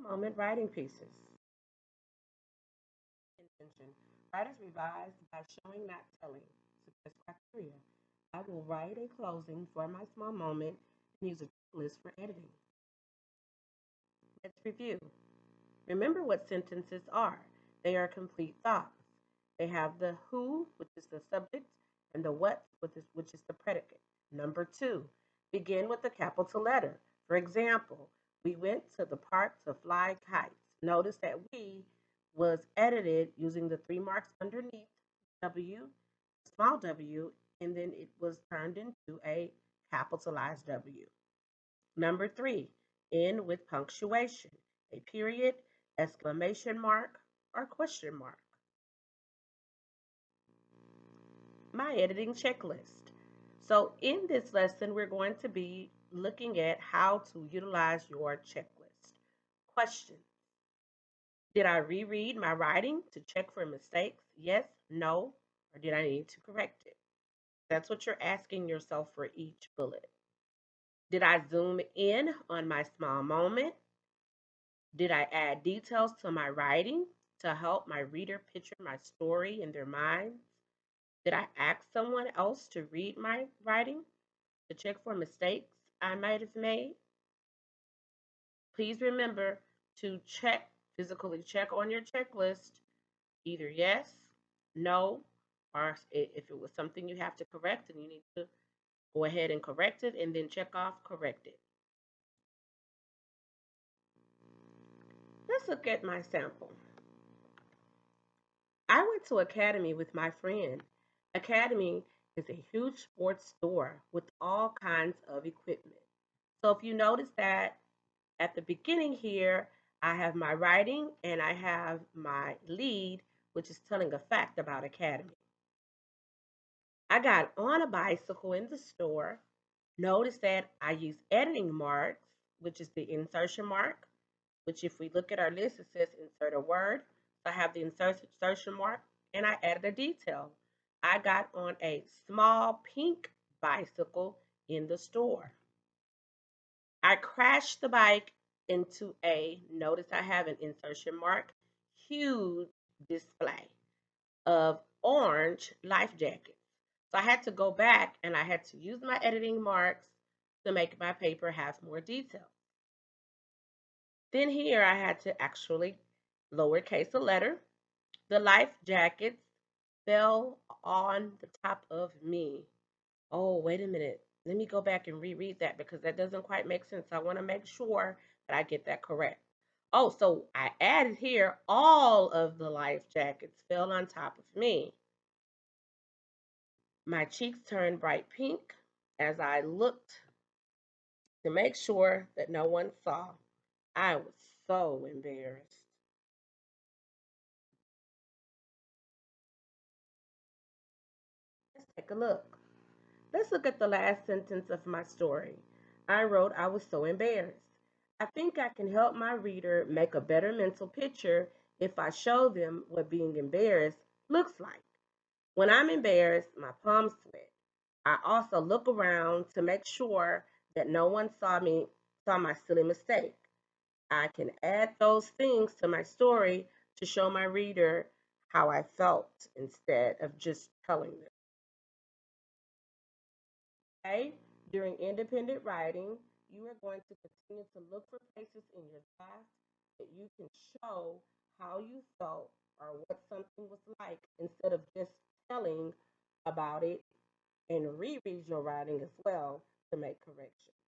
Moment writing pieces. Intention. Writers revise by showing, not telling. Success criteria. I will write a closing for my small moment and use a checklist for editing. Let's review. Remember what sentences are. They are complete thoughts. They have the who, which is the subject, and the what, which is the predicate. Number two, begin with a capital letter. For example, we went to the park to fly kites. Notice that we was edited using the three marks underneath W, small w, and then it was turned into a capitalized W. Number three, end with punctuation, a period, exclamation mark, or question mark. My editing checklist. So, in this lesson, we're going to be looking at how to utilize your checklist. Question. Did I reread my writing to check for mistakes? Yes, no, or did I need to correct it? That's what you're asking yourself for each bullet. Did I zoom in on my small moment? Did I add details to my writing to help my reader picture my story in their minds? Did I ask someone else to read my writing to check for mistakes I might have made? Please remember to physically check on your checklist, either yes, no, or if it was something you have to correct and you need to go ahead and correct it and then check off correct it. Let's look at my sample. I went to Academy with my friend. Academy is a huge sports store with all kinds of equipment. So if you notice that at the beginning here, I have my writing and I have my lead, which is telling a fact about Academy. I got on a bicycle in the store. Notice that I use editing marks, which is the insertion mark, which if we look at our list, it says insert a word. So I have the insertion mark and I added a detail. I got on a small pink bicycle in the store. I crashed the bike into notice I have an insertion mark, huge display of orange life jackets. So I had to go back and I had to use my editing marks to make my paper have more detail. Then here I had to actually lowercase a letter. The life jackets fell on the top of me. Oh, wait a minute. Let me go back and reread that because that doesn't quite make sense. I want to make sure that I get that correct. Oh, so I added here all of the life jackets fell on top of me. My cheeks turned bright pink as I looked to make sure that no one saw. I was so embarrassed. Let's take a look. Let's look at the last sentence of my story. I wrote, I was so embarrassed. I think I can help my reader make a better mental picture if I show them what being embarrassed looks like. When I'm embarrassed, my palms sweat. I also look around to make sure that no one saw my silly mistake. I can add those things to my story to show my reader how I felt instead of just telling them. Okay? During independent writing, you are going to continue to look for places in your draft that you can show how you felt or what something was like instead of just telling about it and reread your writing as well to make corrections.